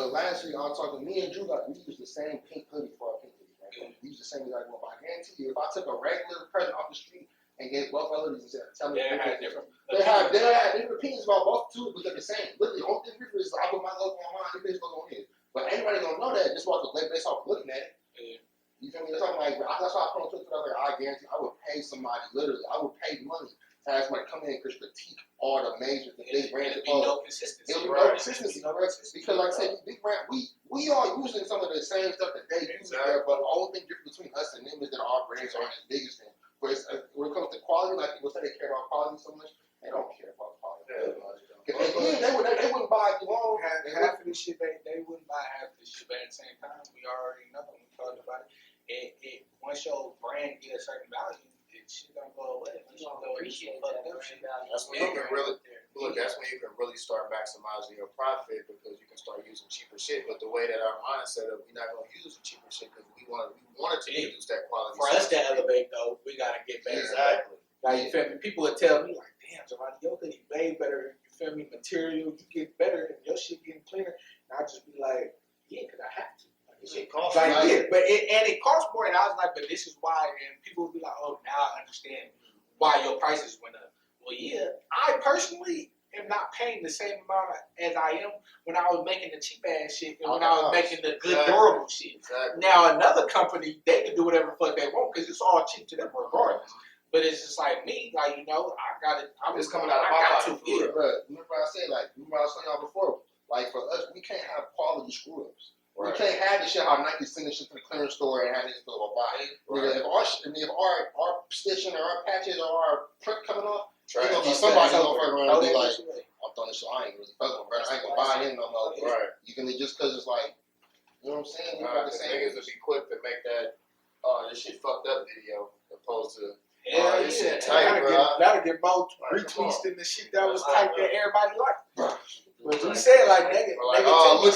So last week I was talking to me and Drew, like we used the same pink hoodie for our pink hoodie, right? We used the same exact one. But I guarantee you, if I took a regular person off the street and gave both our hoodies and said, tell me, they had different opinions about both two, but they're the same. Literally, the only thing different is I put my logo on mine, his logo on his. But anybody don't know that just off the based off looking at it. Yeah. You feel me? That's why I put on Twitter. I was like, I guarantee I would pay somebody, literally, I would pay money to have somebody come in and critique all the major, the big brands. It'll be no consistency. It'll be no consistency, right? Because like I said, big brand, we are using some of the same stuff that they use there, but the only thing different between us and them is that our brands aren't as big as them. But when it comes to quality, like people say they care about quality so much, they don't care about quality. They wouldn't buy it long. Half of the shit they wouldn't buy half of the shit, but at the same time, we already know when we talked about it. Once your brand get a certain value, it shit don't go away. That's when you can really start maximizing your profit because you can start using cheaper shit. But the way that our mindset of we're not gonna use the cheaper shit because we wanted to use that quality. For us to elevate though, we gotta get better. Exactly. Like you feel me? People would tell me like, damn, Giovanni, your hoodie way better. You feel me? Material, you get better, and your shit getting cleaner. And I just be like, yeah, because I have to. This shit costs like, yeah, but it costs more. And I was like, but this is why. And people would be like, oh, now I understand why your prices went up. Well, yeah, I personally am not paying the same amount as I am when I was making the cheap ass shit and when I was making the good durable shit. Exactly. Now another company, they can do whatever the fuck they want because it's all cheap to them regardless. But it's just like me, like, you know, I got it. I'm just coming out of my pocket. Yeah, but remember I said, like, remember I was telling y'all before, like for us, we can't have quality screw ups. Right. We can't have this shit how Nike send this shit to the clearance store and have this store buy it. Right. If our stitching or our patches or our print coming off, there's gonna be somebody gonna fuck around and be like, I'm throwing this shit, I ain't really fucking with it. I ain't gonna buy it in no more. Right. You can just cause it's like, you know what I'm saying? The niggas would be quick to make that this shit fucked up video opposed to this shit tight, bro. That'll get both retweets than the shit that was tight that everybody liked. But you said like nigga, look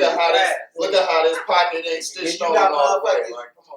at how this pocket ain't stitched on all the way.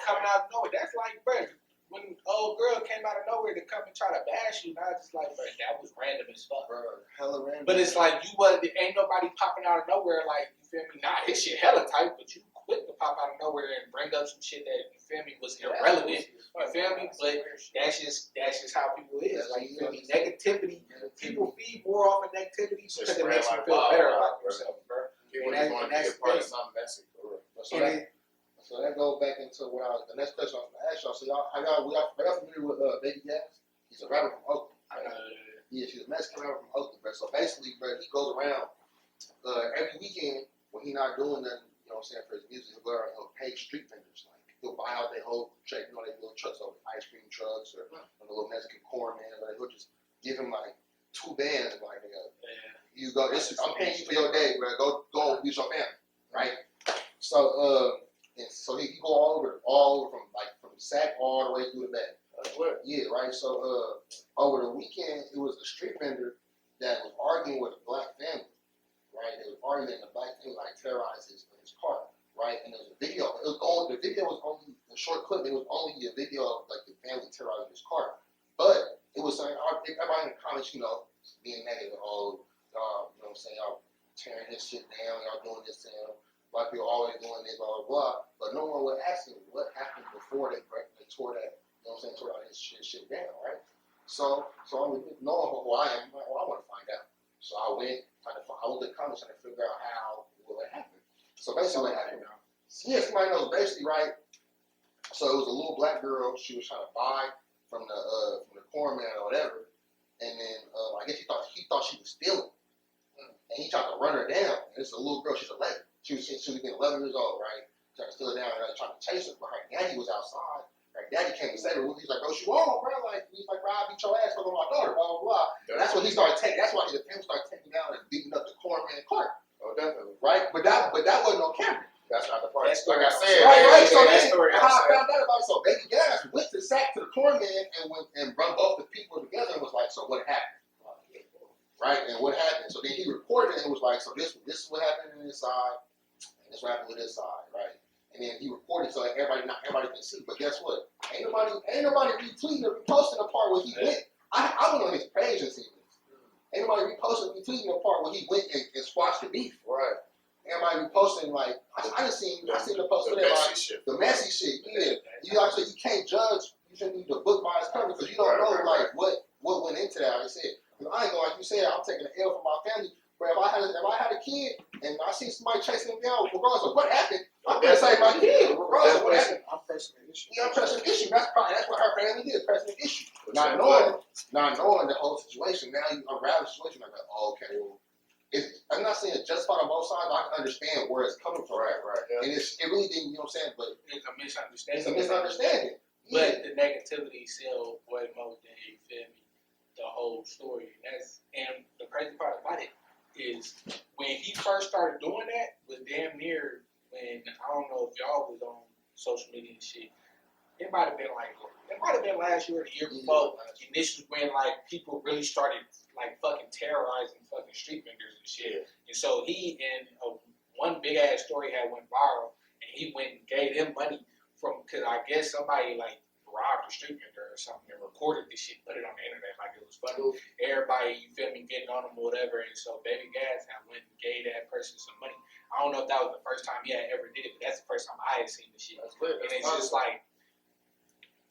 Coming out of nowhere. That's like, bro, when an old girl came out of nowhere to come and try to bash you, and I was just like, bro, that was random as fuck. Bro, hella random. But it's like ain't nobody popping out of nowhere like, you feel me? Nah, his shit hella tight, but you quick to pop out of nowhere and bring up some shit that, you feel me, was irrelevant. You feel me? But that's just how people is. Like, you feel me? Negativity. People feed more off of negativity because it makes you feel better about yourself, bro. People just want to be a part of something messy, bro. So that goes back into the next question I was gonna ask y'all. So y'all familiar with Baby Gas? He's a rapper from Oakland. Yeah, she's a Mexican rapper from Oakland, bro. So basically, bro, he goes around every weekend when he's not doing nothing, you know what I'm saying, for his music, he'll go around and he'll pay street vendors. Like he'll buy out their whole check, you know, their little trucks over ice cream trucks or the little Mexican corn man, but he'll just give him like 2 bands and like, you go, I'm paying you for your day, bro. Go use your family, right? So so he go all over from Sac all the way through the back. Yeah, right. So over the weekend, it was a street vendor that was arguing with a black family, right? They was arguing, and the black family like terrorized his car, right? And there was a video. The video was only the short clip. It was only a video of like the family terrorizing his car, but it was saying everybody in the comments, you know, being negative. Oh, y'all, you know what I'm saying? Y'all tearing this shit down. Y'all doing this to him. Black people always doing this, blah, blah, blah. But no one would ask him what happened before they tore that, you know what I'm saying, tore out his shit down, right? So I mean, knowing who I am, I want to find out. So I went to the comments trying to figure out what happened. So basically what happened, yeah, somebody knows basically, right? So it was a little black girl she was trying to buy from the corn man or whatever. And then I guess he thought she was stealing. And he tried to run her down. And it's a little girl, she's 11. She was being 11 years old, right? Trying to steal her down and trying to chase her. But her daddy was outside. Her daddy came to save her. He's like, bro, she wrong, bro. Like, he's like, bro, I'll beat your ass for my daughter, blah, blah, blah. And that's what he started taking. That's why the family started taking down and beating up the cornman Clark. Oh, definitely. Right? But that wasn't on camera. That's not the part. Like I said, right. So that story. How I found out about it. So Baby Gas went to sack to the cornman and run both the people together and was like, so what happened? Right? And what happened? So then he reported and was like, so this is what happened on this side. This happened with this side, right? And then he reported so like everybody can see. But guess what? Ain't nobody retweeting or reposting the part where he went. I went on his page and seen this. Ain't nobody reposting, retweeting the part where he went and squashed the beef. Right. And everybody be posting like I seen the post today like the messy shit. Yeah, you actually you can't judge. You shouldn't need the book by its cover because you don't know like what went into that. Like I said, I ain't gonna like you said. I'm taking an L for my family. But if I had a kid and I see somebody chasing him down, regardless of what happened, I'm gonna say my kid, regardless of what happened. I'm pressing an issue. Yeah, I'm pressing an issue. That's what her family did, pressing an issue. Not knowing the whole situation. Now you unravel the situation. Like, oh, okay, well, I'm not saying it's justified on both sides. But I can understand where it's coming from. Right. Yeah. And it really didn't. You know what I'm saying? But it's a misunderstanding. It's a misunderstanding. But the negativity still way more than you feel me. The whole story. And the crazy part about it is when he first started doing that was damn near when I don't know if y'all was on social media and shit. It might have been last year or the year before. And this was when like people really started like fucking terrorizing fucking street vendors and shit. And so he and one big ass story had went viral and he went and gave them money from because I guess somebody like robbed a street vendor or something and recorded this shit, put it on the internet like it was funny. Everybody, you feel me, getting on them or whatever. And so Baby Gas had went and gave that person some money. I don't know if that was the first time he had ever did it, but that's the first time I had seen the shit. That's good. And it's just like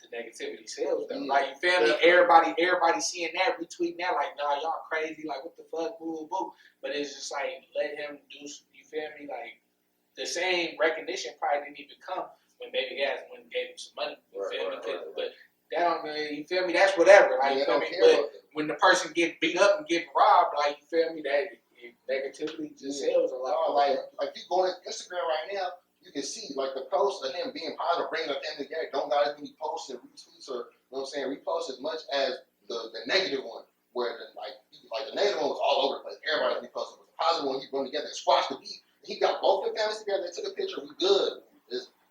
the negativity sells though. Yeah. Like you feel me? Everybody seeing that, retweeting that, like, nah, y'all crazy, like what the fuck, boo boo. But it's just like let him do you feel me? Like the same recognition probably didn't even come when Baby Gas went and gave him some money. You feel me? But that don't really, you feel me? That's whatever. Like you feel me? But when the person get beat up and get robbed, like you feel me, that negativity just sells a lot. Like you go on Instagram right now, you can see like the posts of him being positive, bringing up family together. Don't got as many posts and retweets or you know what I'm saying, reposts as much as the negative one, where the negative one was all over the place. Everybody reposted. The positive one, he brought together and squashed the beat. He got both the families together. They took a picture. We good.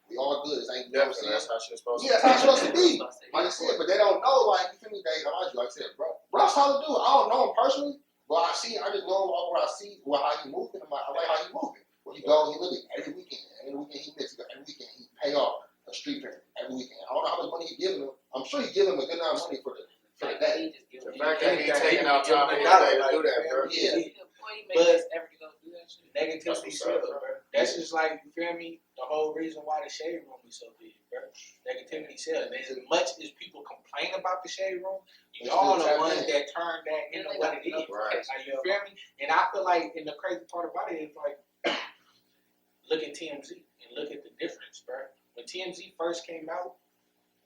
We all good. This ain't Definitely, that's how it's supposed to be. Yeah, that's how it's supposed to be. Like I said, but they don't know. Like you feel me? Like I said, bro, solid dude. I don't know him personally. But I just know what I see, how he moving. I like how he moving. Where he go, he literally every weekend he mix. Every weekend he pay off a street vendor. Every weekend. I don't know how much money he giving him. I'm sure he giving him a good amount of money for the day. The fact that he taking out time in his day to do that, bro. Yeah. But negativity sells, bro. That's just like you feel me. The whole reason why the shade room is so big, bro. Negativity sells. And as much as people complain about the shade room, y'all the ones that turn that into what it is. Right. Like, you feel me? And I feel like, and the crazy part about it is like, look at TMZ and look at the difference, bro. When TMZ first came out,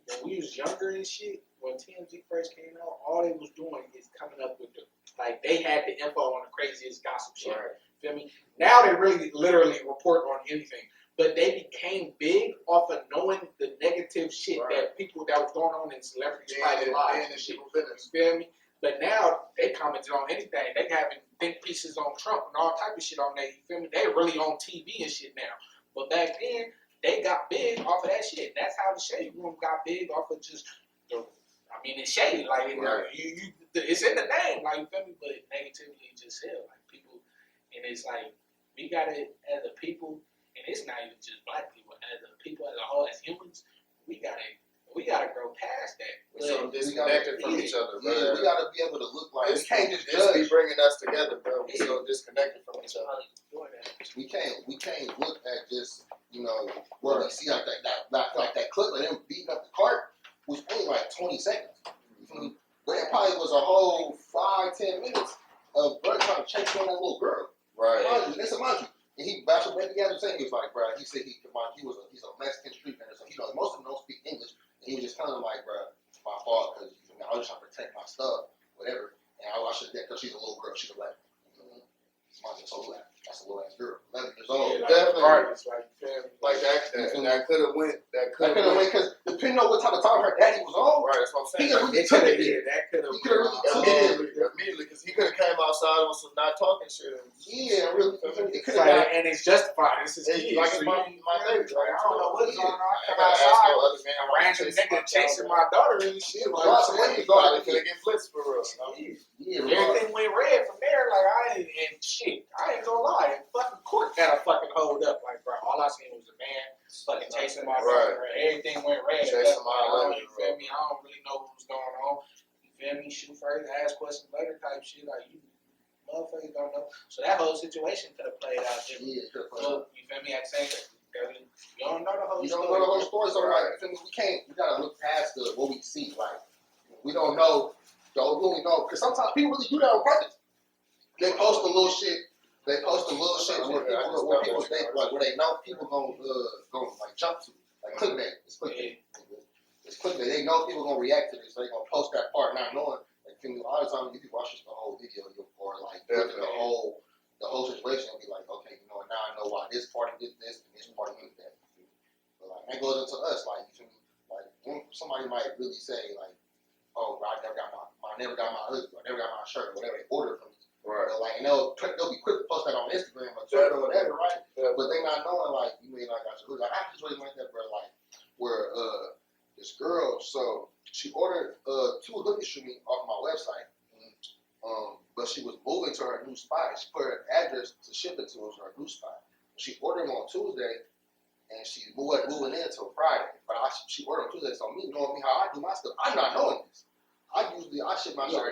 when we was younger and shit, when TMZ first came out, all they was doing is coming up with like they had the info on the craziest gossip shit. Right. Feel me? Now they really literally report on anything. But they became big off of knowing the negative shit that people that was going on in celebrities' private lives and shit. You feel me? But now they commented on anything. They having think pieces on Trump and all type of shit on there. You feel me? They really on TV and shit now. But back then, they got big off of that shit. That's how the Shade Room got big off of just the. I mean, it's shady. Like it's in the name. Like you feel me? But negativity just sells. Like people, and it's like we gotta as a people. And it's not even just black people. As a people, as a whole, as humans, we gotta grow past that. We're so disconnected from each other, bro. Yeah, we gotta be able to look like we can't just this be bringing us together, bro. We're so disconnected from each other. We can't look at just what we see like that clip of them beating up the cart was only like 20 seconds. But it probably was a whole 5-10 minutes of bro trying to chase down that little girl. Right. That's a mind you. And he bachelor baby guys were saying he was like, bro, he said he's a Mexican street vendor, so most of them don't speak English. And he was just telling him like, bro, it's my fault because I was just trying to protect my stuff, whatever. And I should have that because she's a little girl, she's 11. That's a little ass girl, 11 years old. Yeah, definitely. Like that could have went. That could have went because depending on what type of time her daddy was on, right? That's what I'm saying. He could have really took it. That could have immediately because he could have came outside on some not talking shit. Yeah, really. It could have, and it's justified. This is like so my baby. Like, I don't know what's going on. I come outside, a random nigga chasing my daughter and shit. Like, somebody could have get blitzed for real. Yeah, everything went red from there. Like I ain't gonna lie. Fucking court got a fucking hold up. Like, bro, all I seen was a man fucking chasing my daughter. Everything went red. Chasing my daughter. You feel me? I don't really know what was going on. You feel me? Shoot first, ask questions later type shit. Like, you motherfuckers don't know. So that whole situation could have played out differently. Yeah, Well, you feel me? At the same time, you don't know the whole you story. don't know the whole story, so like, we gotta look past what we see. Like, we don't know, don't really know, because sometimes people really do that on purpose. They post a little shit. They post a little shit where people where they know people gonna like jump to, like clickbait. It's clickbait. It's clickbait. They know people gonna react to this, so they gonna post that part, not knowing. Like, a lot of times, if you watch just the whole video, or like look at the whole situation, and be like, okay, you know, now I know why this party did this and this party did that. But like that goes into us, like, you can, like, somebody might really say like, oh, bro, I never got my hoodie, or never got my shirt, or whatever they ordered from me. Right. But like, and they'll be quick to post that on Instagram or Twitter or whatever, right? But they not knowing, like, you may not got your hoodie. Like, I just really like that, bro. Like, where this girl, so she ordered 2 hoodies from me off my website, but she was moving to her new spot. She put her address to ship it to her new spot. She ordered them on Tuesday, and she wasn't moving in until Friday. But she ordered on Tuesday, so me knowing me how I do my stuff, I'm not knowing this. I ship my stuff.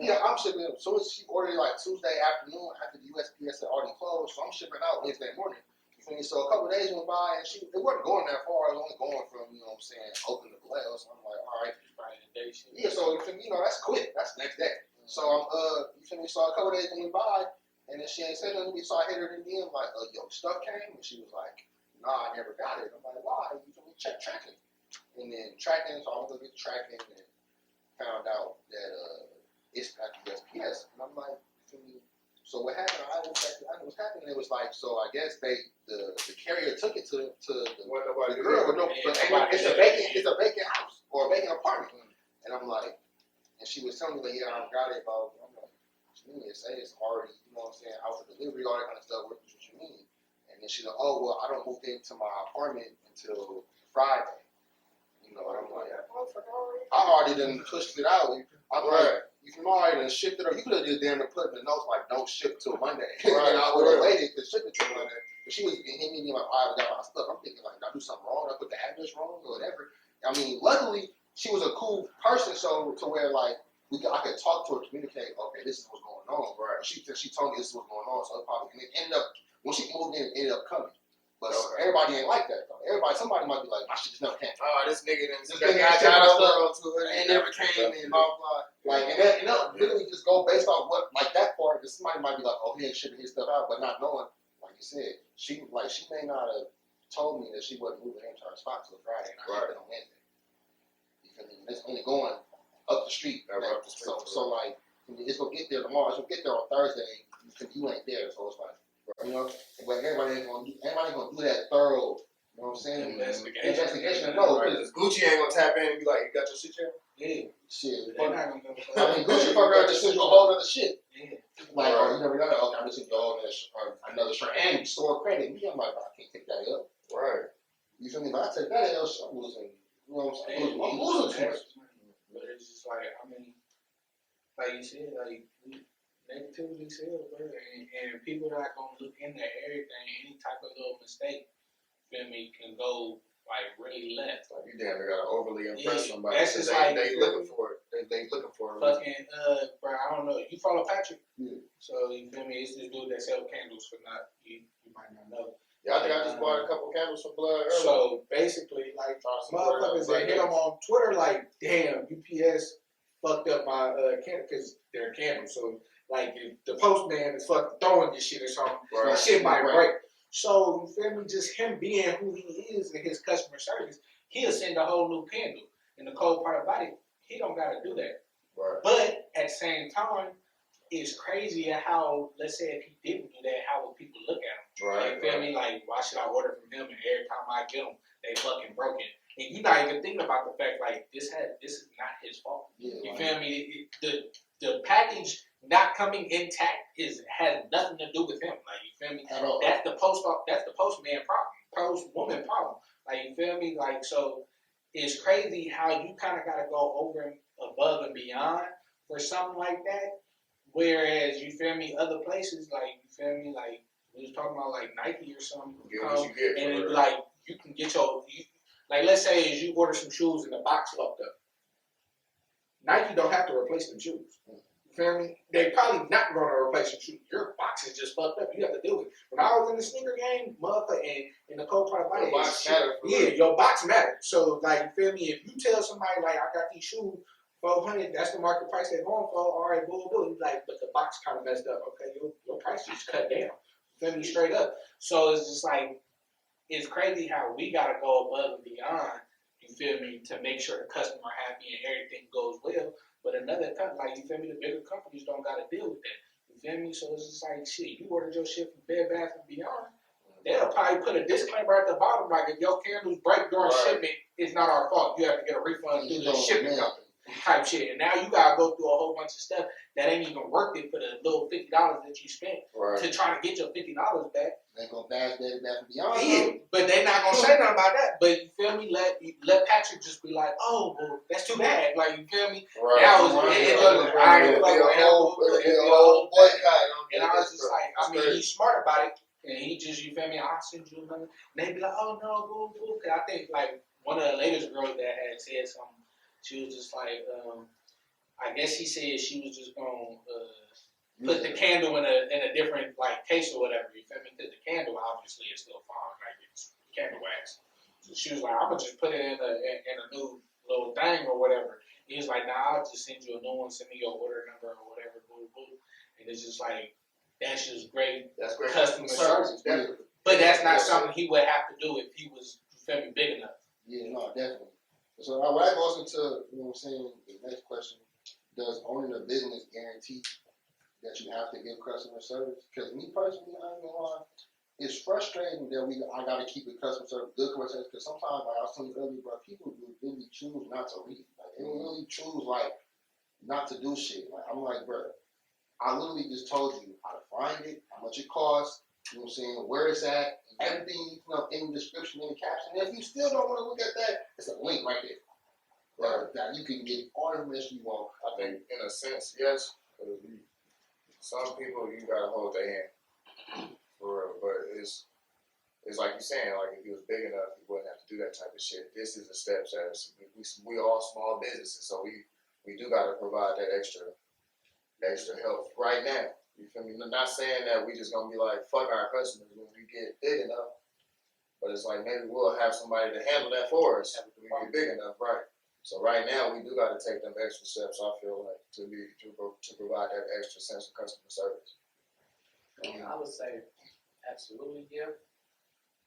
Yeah, I'm shipping it. So she ordered like Tuesday afternoon after the USPS had already closed, so I'm shipping out Wednesday morning. You feel me? So a couple of days went by, and it wasn't going that far. It was only going from, you know what I'm saying, Oakland to Vallejo. So I'm like, all right. Yeah, so you feel me? You know, that's quick. That's the next day. So you feel me? So a couple of days went by, and then she ain't said nothing to me. So I hit her in the DM like, yo, stuff came, and she was like, nah, I never got it. I'm like, why? You feel me? Check tracking. And then tracking, so I went to get tracking and found out that it's not the USPS. And I'm like, so what happened? I knew what's happening. It was like, so I guess the carrier took it to the girl, but it's a vacant house or a vacant apartment. And I'm like, and she was telling me like, yeah, I got it, but I'm like, what you mean? It's already, you know what I'm saying, out for delivery, all that kind of stuff. What you mean? And then she's like, oh well, I don't move into my apartment until Friday. You know, and I'm like, I already done pushed it out. I'm like, you can already done shipped it, or you could have just damn near put in the notes like, don't ship till Monday. Right. And I would have waited to ship it till Monday. But she was hitting me like, I got my stuff. I'm thinking like, did I do something wrong? Did I put the address wrong or whatever? I mean, luckily she was a cool person, so to where like I could talk to her, communicate. Okay, this is what's going on. Right. She told me this is what's going on, so it probably ended up when she moved in, it ended up coming. But everybody ain't like that though. Somebody might be like, my shit just never came. Oh, this nigga didn't and never came and blah blah. Like, and that literally just go based off what, like that part. Because somebody might be like, oh, he ain't shipping his stuff out, but not knowing, like you said, she may not have told me that she wasn't moving into her spot till Friday, and I shipped it on Wednesday. You feel me? It's only going up the street. So like, it's gonna get there tomorrow. It's gonna get there on Thursday. You ain't there, so it's like. You know, but everybody ain't gonna do that thorough, you know what I'm saying? Investigation. No, because Gucci ain't gonna tap in and be like, you got your shit yet? Yeah. Shit. I mean, Gucci fuck around just send you a whole other shit. Yeah. Like, you never know that. Okay, I'm just gonna go on another shirt and store credit. Me, I'm like, I can't take that up. Right. You feel me? If I take that L, I'm losing. You know what I'm saying? I'm losing too much. But it's just like, I mean, like you said, like. Negativity sells, bro, and people not gonna look into everything. Any type of little mistake, feel me, can go like really left. Like you damn near gotta overly impress somebody. That's just like they looking for it. They looking for it. Fucking bro, I don't know. You follow Patrick? Yeah. So you feel me? It's this dude that sells candles for not. You might not know. Yeah, I think I just bought a couple candles from Blood earlier. So basically, like motherfuckers that hit them on Twitter, like, damn, UPS fucked up my candle because they're candles. So. Like, if the postman is fucking throwing this shit or something, right. Shit might break. So, you feel me? Just him being who he is in his customer service, he'll send a whole new candle. And the cold part about it, he don't got to do that. Right. But, at the same time, it's crazy how, let's say if he didn't do that, how would people look at him? Right. You feel me? Like, why should I order from him? And every time I get them, they fucking broken. And you're not even thinking about the fact, like, this is not his fault. Yeah, you feel me? The package not coming intact has nothing to do with him. Like, you feel me? That's the postman problem, postwoman problem. Like, you feel me? Like, so it's crazy how you kind of got to go over and above and beyond for something like that. Whereas, you feel me, other places, like, you feel me, like, we was talking about, like, Nike or something. And it's like, you can get like, let's say you order some shoes and the box fucked up. Nike don't have to replace them shoes. You feel me? They probably not going to replace your shoe. Your box is just fucked up. You have to do it. When I was in the sneaker game, motherfucker, and in the cold part about Your box matter. yeah, your box matter. So, like, you feel me? If you tell somebody, like, I got these shoes, $400, that's the market price they're going for. All right, boo. Like, but the box kind of messed up. Okay, your price just cut down. You feel me? Straight up. So it's just like, it's crazy how we got to go above and beyond, you feel me, to make sure the customer happy and everything goes well. But another company, like, you feel me, the bigger companies don't got to deal with that. You feel me? So it's just like, shit, you ordered your shit from Bed Bath & Beyond, they'll probably put a disclaimer at the bottom, like, if your candles break during shipment, it's not our fault. You have to get a refund through the shipping company type shit. And now you got to go through a whole bunch of stuff that ain't even worth it for the little $50 that you spent to try to get your $50 back. They gonna bash Bed Bath & Beyond. Yeah, but they not gonna say nothing about that. But you feel me? Let Patrick just be like, oh, well, that's too bad. Like, you feel me? Right. Now I was just like, I mean, he's smart about it, and he just, you feel me? I'll send you another. And they be like, oh no, boo. Cause I think like one of the latest girls that had said something, she was just like, I guess she said she was just gonna put the candle in a different like case or whatever. You feel me? Because the candle obviously is still fine, like it's candle wax. So she was like, I'm gonna just put it in a new little thing or whatever. He was like, nah, I'll just send you a new one. Send me your order number or whatever. Boo. And it's just like, that's just great. That's great customer service. Definitely. But that's not something he would have to do if he was, you feel me, big enough. Yeah, no, definitely. So what that goes into, you know what I'm saying, the next question, does owning a business guarantee that you have to give customer service? Because me personally, I ain't gonna lie, it's frustrating that I gotta keep the customer service, good customer service, because sometimes, like I was telling you earlier, bro, people really choose not to read. Like, they really choose, like, not to do shit. Like, I'm like, bro, I literally just told you how to find it, how much it costs, you know what I'm saying, where it's at, everything, you know, in the description, in the caption. And if you still don't want to look at that, it's a link right there. Right. That you can get all the information you want. I think, in a sense, yes. Some people, you gotta hold their hand. For real. But it's like you're saying, like if he was big enough, he wouldn't have to do that type of shit. This is the steps as we all small businesses, so we do gotta provide that extra help right now. You feel me? I'm not saying that we just gonna be like, fuck our customers when we get big enough. But it's like maybe we'll have somebody to handle that for us when we get big enough, right? So right now we do gotta take them extra steps, I feel like, to provide that extra sense of customer service. I would say absolutely, yeah.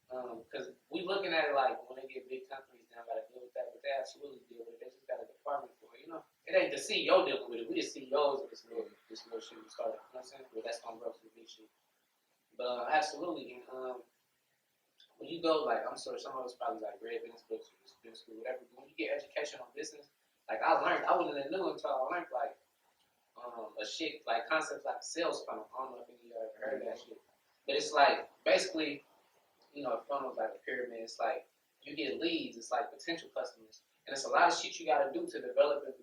Because we looking at it like when they get big companies, they don't got to deal with that, but they absolutely deal with it. They just got a department for it, you know. It ain't the CEO dealing with it. We the CEOs of this little shit we started. You know what I'm saying? But that's gonna grow to the big shit. But absolutely, when you go, like, I'm sure some of us probably like read business books or business school, whatever. But when you get education on business, like I wouldn't have knew until I learned like a shit like concepts like a sales funnel. I don't know if any of you ever heard of that shit, but it's like basically, you know, a funnel is like a pyramid. It's like you get leads. It's like potential customers, and it's a lot of shit you got to do to develop them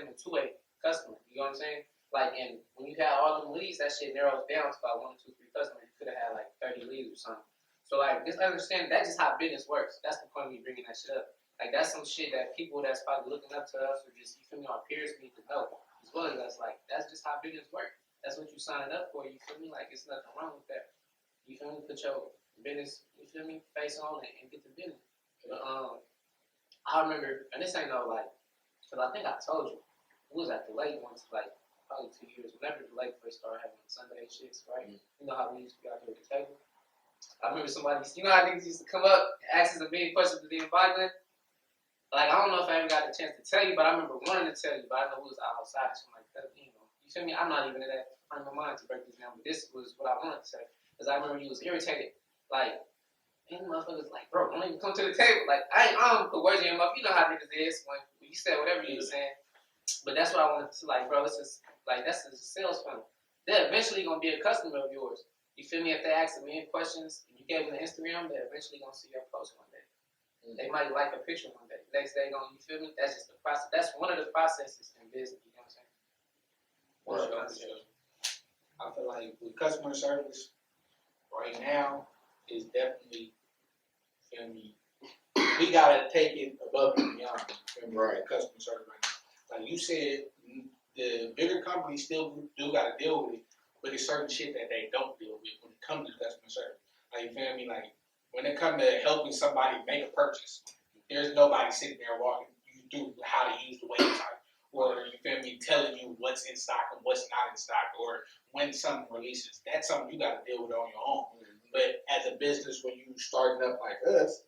into a customer. You know what I'm saying? Like, and when you have all them leads, that shit narrows down to about 1, 2, 3 customers. You could have had like 30 leads or something. So like, just understand that's just how business works. That's the point of me bringing that shit up. Like, that's some shit that people that's probably looking up to us or just, you feel me, our peers need to know. As well as that's like, that's just how business works. That's what you signed up for. You feel me? Like, it's nothing wrong with that. You feel me? Put your business, you feel me, face on it and get the business. But I remember, and this ain't no like, because I think I told you, we was at the lake once, like probably 2 years, whenever the lake first started having Sunday shits, right? You know how we used to be out here at the table? I remember somebody, you know how niggas used to come up and ask us a million questions to the invite. Like, I don't know if I ever got the chance to tell you, but I remember wanting to tell you, but I know we was outside or something like that, you know. You feel me? I'm not even in that frame of mind to break this down, but this was what I wanted to say. Because I remember you was irritated. Like, and motherfuckers like, bro, don't even come to the table. Like, I don't put words in your mouth. You know how niggas is when you said whatever you were saying. But that's what I wanted to, like, bro, it's just, like, that's a sales funnel. They're eventually going to be a customer of yours. You feel me? If they ask a million questions and you gave them the Instagram, they're eventually going to see your post one day. They might like a picture one day. Next day, you feel me? That's just the process. That's one of the processes in business. You know what I'm saying? I feel like with customer service right now is definitely, feel me, we gotta take it above and beyond. Feel me? Right. Customer service right now. Like you said, the bigger companies still do got to deal with it, but there's certain shit that they don't deal with when it comes to customer service. Like, you feel me? Like, when it comes to helping somebody make a purchase, there's nobody sitting there walking you through how to use the website, or, you feel me, telling you what's in stock and what's not in stock, or when something releases. That's something you got to deal with on your own. But as a business, when you starting up like us,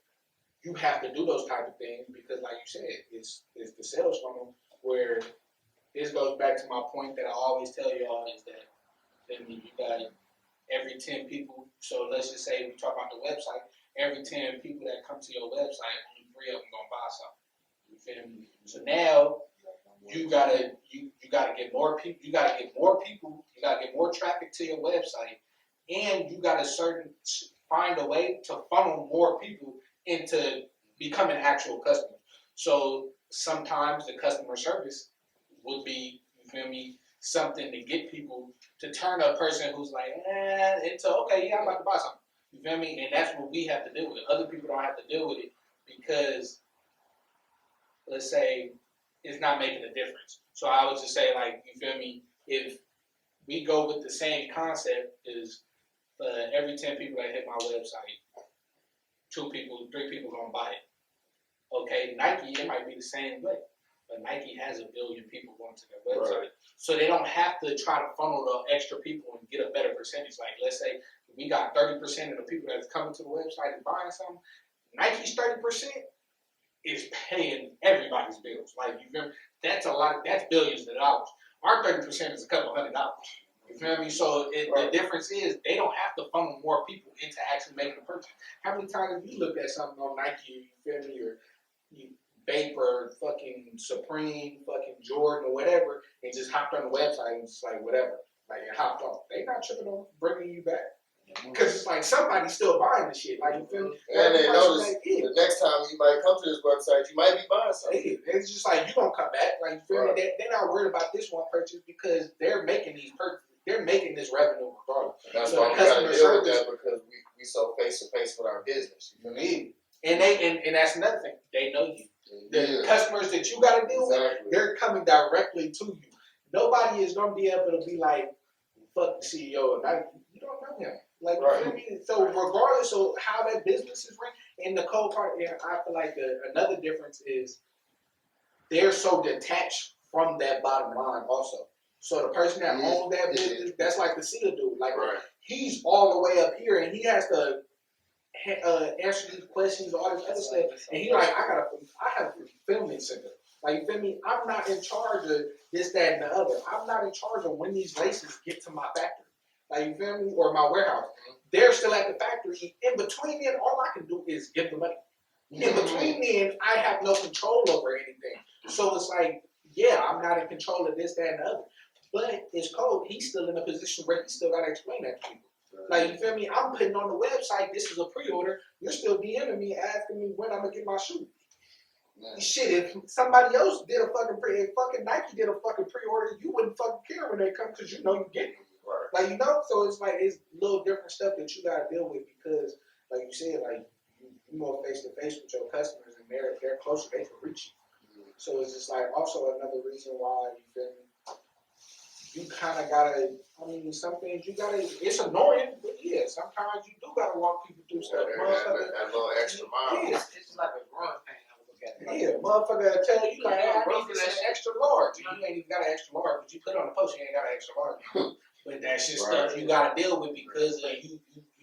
you have to do those type of things because, like you said, it's the sales funnel where this goes back to my point that I always tell y'all is that you got every 10 people. So let's just say we talk about the website. Every 10 people that come to your website, only 3 of them gonna buy something. You feel me? So now you gotta get more people. You gotta get more people. You gotta get more traffic to your website, and you gotta find a way to funnel more people into becoming actual customers. So sometimes the customer service would be, you feel me, something to get people to turn a person who's like, into, okay, yeah, I'm about to buy something. You feel me? And that's what we have to deal with. Other people don't have to deal with it because, let's say, it's not making a difference. So I would just say, like, you feel me, if we go with the same concept is every 10 people that hit my website, 2 people, 3 people gonna buy it. Okay, Nike, it might be the same way, but Nike has 1 billion people going to their website. Right. So they don't have to try to funnel the extra people and get a better percentage. Like, let's say we got 30% of the people that's coming to the website and buying something. Nike's 30% is paying everybody's bills. Like, you feel me? That's a lot. That's billions of dollars. Our 30% is a couple $100. You feel me? So the difference is they don't have to funnel more people into actually making a purchase. How many times have you looked at something on Nike, you feel me, or you Vapor, fucking Supreme, fucking Jordan, or whatever, and just hopped on the website and just like whatever, like it hopped off. They not tripping on bringing you back. Because it's like somebody's still buying the shit. Like, you feel me? And they notice the next time you might come to this website, you might be buying something. It's just like, you gonna come back. Like, you feel me? They're not worried about this one purchase because they're making these purchases. They're making this revenue regardless. And that's why we gotta deal with that because we so face to face with our business. You feel me? And that's another thing. They know you. The customers that you gotta deal with, they're coming directly to you. Nobody is gonna be able to be like, fuck the CEO of Nike. You don't know him. Like, you feel me? So regardless of how that business is ran, and the cold part, I feel like another difference is they're so detached from that bottom line also. So the person that owns that business, that's like the CEO dude. Like, he's all the way up here, and he has to answer these questions, all this other stuff. And he like, I have a fulfillment center. Like, you feel me? I'm not in charge of this, that, and the other. I'm not in charge of when these laces get to my factory. Like, you feel me? Or my warehouse. They're still at the factory. In between then, all I can do is give the money. In between then, I have no control over anything. So it's like, yeah, I'm not in control of this, that, and the other. But it's cold. He's still in a position where he still got to explain that to people. Like, you feel me? I'm putting on the website, this is a pre-order. You're still DMing me, asking me when I'm going to get my shoe. Shit, if somebody else did a if fucking Nike did a fucking pre-order, you wouldn't fucking care when they come because you know you get it. Like, you know? So it's like, it's little different stuff that you got to deal with because, like you said, like, you more face-to-face with your customers and they're closer, they can reach you. So it's just like, also another reason why, you feel me? You kind of gotta, some things you gotta, it's annoying, but yeah, sometimes you do gotta walk people through stuff. That little extra mile. Yeah, it's like a growing pain. I would look at it. Yeah, motherfucker tell you, like, hey, I need this extra large. You ain't even got an extra large, but you put it on the post, you ain't got an extra large. But that's just stuff you gotta deal with because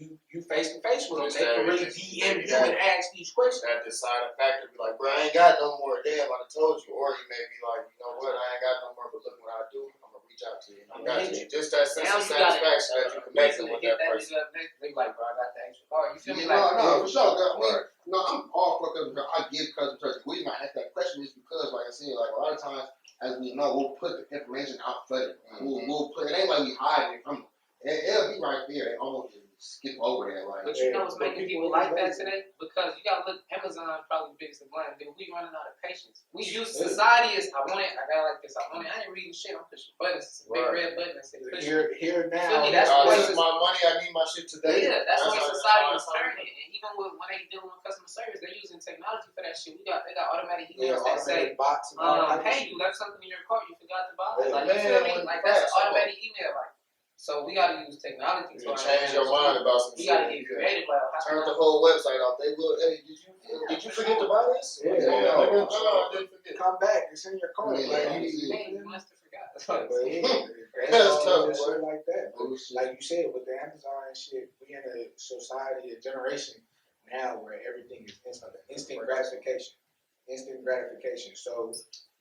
you face to face with them. They can really DM you and ask these questions. That deciding factor be like, bro, I ain't got no more. Damn, I done told you. Or you may be like, you know what, I ain't got no more, but look what I do. I'm gonna reach out to you. I got you. Just that sense of satisfaction that you connecting with that person. They like, bro, I got the extra large. You feel me? No, for sure. No, I'm all for custom service. I give custom service. The reason I ask that question is because, like I said, like a lot of times, as we know, we'll put the information out for it. We'll put it. Ain't like we hide it from them. It'll be right there. They almost just skip over that. Like, But you know what's making people like that today? Because you gotta look, Amazon probably the biggest of blame. We running out of patience. We use society as I want it, I got like this, I want it. I ain't reading shit, I'm pushing buttons. It's a big red button that says push. Here now. Feel me? That's This is my money. I need my shit today. Yeah, that's why society is turning. And even when they dealing with customer service, they're using technology for that shit. They got automatic emails that say, bots and all hey, you left something in your cart, you forgot to buy it. Like, Man, you feel me? Like, that's an facts, automatic email. Like, so we gotta use technology You to can change your mind about some We shit. gotta get creative. Like, Turn the whole website off. They look, hey, did you forget to buy this? Yeah, No, I didn't forget. come back, it's in your cart. Yeah, Like, hey, you must have forgot. That's what I'm But saying. yeah, That's tough, shit boy. like that. But like you said, with the Amazon and shit, we in a society, a generation now where everything is instant gratification. Instant gratification. So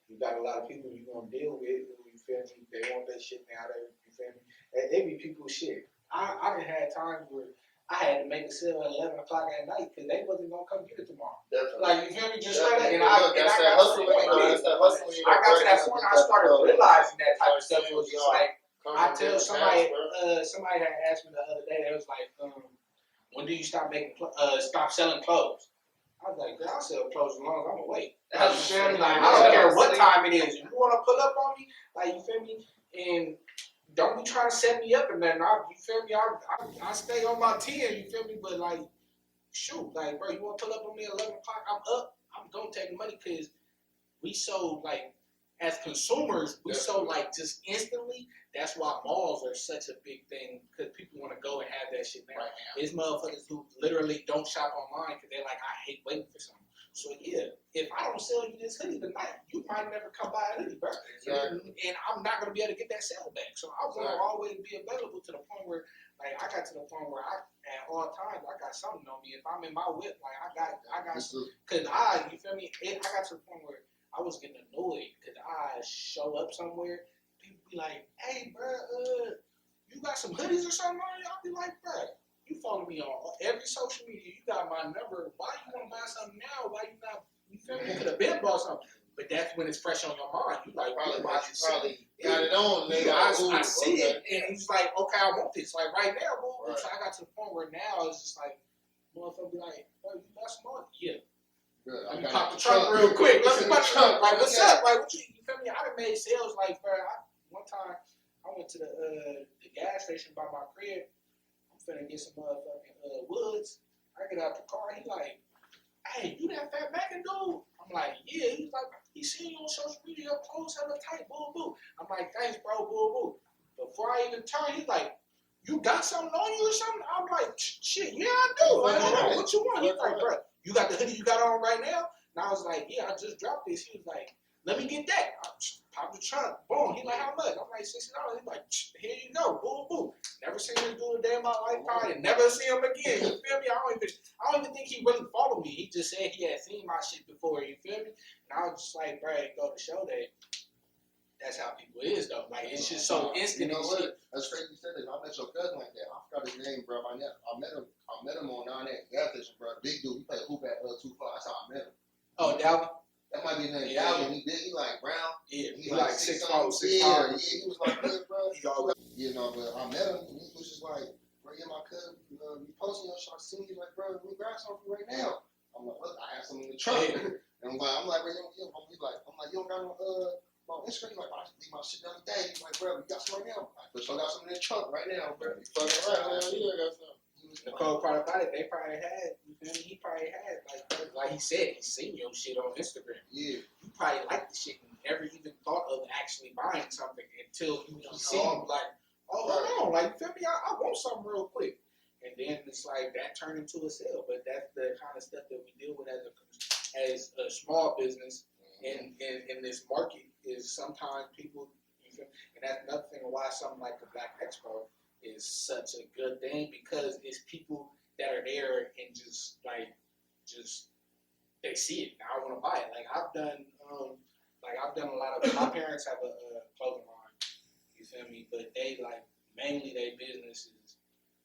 you got a lot of people you're gonna deal with who, you feel me, they want that shit now, you feel me? And they be people shit. I done had times where I had to make a sale at 11 o'clock at night because they wasn't gonna come get it tomorrow. Definitely. Like, you feel me? Just straight up. Definitely. And I That's that got to hustle. the point. That's that hustle. I got to that point. I started realizing that type of stuff. It was just like, I tell somebody, somebody had asked me the other day. They was like, when do you stop stop selling clothes? I was like, I'll sell clothes as long as I'm awake. Like, you feel me? Like, I don't care what time it is. If you want to pull up on me, like, you feel me? And don't be trying to set me up and then you feel me? I stay on my 10, you feel me? But like, shoot, like, bro, you want to pull up on me at 11 o'clock? I'm up. I'm gonna take money because we so like, as consumers, we so like just instantly. That's why malls are such a big thing because people want to go and have that shit now. Right now. There's motherfuckers who literally don't shop online because they're like, I hate waiting for something. So yeah, if I don't sell you this hoodie tonight, you might never come buy a hoodie, bro. Exactly. And I'm not gonna be able to get that sale back. So I want to always be available to the point where, like, I got to the point where at all times I got something on me. If I'm in my whip, like I got, cause you feel me? I got to the point where I was getting annoyed because I show up somewhere, people be like, hey, bro, you got some hoodies or something on you? I'll be like, bro, you follow me on every social media. You got my number. Why you want to buy something now? Why you not? You feel me? You could have been bought something. But that's when it's fresh on your mind. You like, Probably why you got it on. I see it, and he's like, okay, I want this. Like right now, boo. Right. So I got to the point where now it's just like, motherfucker be like, bro, you got some money? Yeah. Let me pop the trunk real quick. Let me pop the trunk. Like, what's up? Like, what you feel me? I done made sales like, bro. One time I went to the gas station by my crib. I'm finna get some motherfucking woods. I get out the car. He like, hey, you that FatMackin dude? I'm like, yeah. He's like, he seen you on social media. Your clothes hella tight. Boo boo. I'm like, thanks, bro. Boo boo. Before I even turn, he's like, you got something on you or something? I'm like, shit, yeah, I do. Like, what you want? He's like, bro, you got the hoodie you got on right now? And I was like, yeah, I just dropped this. He was like, let me get that. I pop the trunk. Boom. He like, how much? I'm like, $60. He's like, here you go. Boom, boom. Never seen this dude a day in my life. Probably never see him again. You feel me? I don't even think he really followed me. He just said he had seen my shit before. You feel me? And I was just like, bro, it go to show that that's how people is though. Like, it's just so instant. You know and what? shit. That's crazy you said that. I met your cousin like that. I forgot his name, bro. I met him on 9X gas station, bro. Big dude. He played hoop at 2 5. That's how I met him. Oh, Dalvin? That might be his name. Yeah. He like brown. Yeah, He like 6'4", 6'5". Yeah, he was like good, bro. He always. You know, but I met him and he was just like, bro, yeah, my cousin, you posting your shot, see me, like, bro, we grab something right now. I'm like, look, I have something in the trunk. And I'm like, bro, you don't got no on Instagram. He's like, I leave my shit the other day. He's like, bro, we got some right now. Like, but I got something in the trunk right now, bro. You fucking right, man. You got something. The cold part about it, they probably had, you feel me? He probably had, like he said, he seen your shit on Instagram. Yeah. You probably liked the shit and never even thought of actually buying something until you see him like, oh, hold on, like, you feel me? I want something real quick. And then it's like that turned into a sale. But that's the kind of stuff that we deal with as a small business in this market is sometimes people, you feel me? And that's another thing why something like the Black Expo is such a good thing because it's people that are there and just they see it. Now I want to buy it. Like I've done a lot of. My parents have a clothing line. You feel me? But they like mainly their business is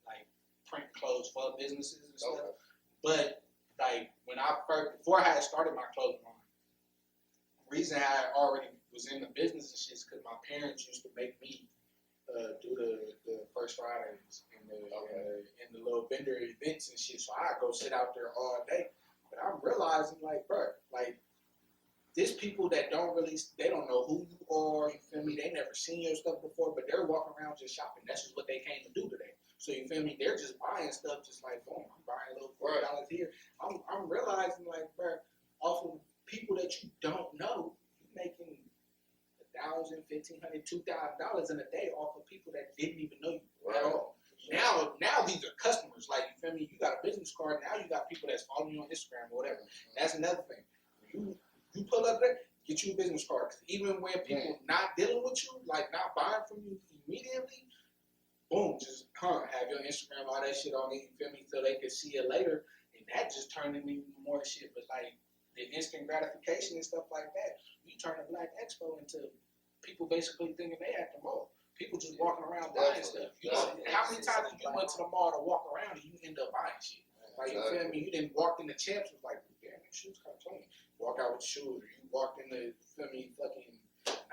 like print clothes for businesses and stuff. Okay. But like before I had started my clothing line, the reason I already was in the business and shit is because my parents used to make me do the First Fridays and in the little vendor events and shit. So I go sit out there all day. But I'm realizing, like, bro, like, there's people that they don't know who you are, you feel me? They never seen your stuff before, but they're walking around just shopping. That's just what they came to do today. So you feel me? They're just buying stuff just like, boom, I'm buying a little $40 here. I'm realizing, like, bro, off of people that you don't know, you're making $1,000, $1,500, $2,000 in a day off of people that didn't even know you at all. Now these are customers. Like, you feel me? You got a business card. Now you got people that's following you on Instagram or whatever. That's another thing. You pull up there, get you a business card. Cause even when people not dealing with you, like not buying from you immediately, boom, just have your Instagram, all that shit on it, you feel me? So they can see it later. And that just turned into even more shit. But like the instant gratification and stuff like that, you turn the Black Expo into people basically thinking they at the mall. People just walking around buying stuff. You know, how many times you went to the mall to walk around and you end up buying shit? Like, you feel me? You didn't walk in the champs was like, damn, your shoes kind of clean. Walk out with shoes, or you walked in the, feel me, fucking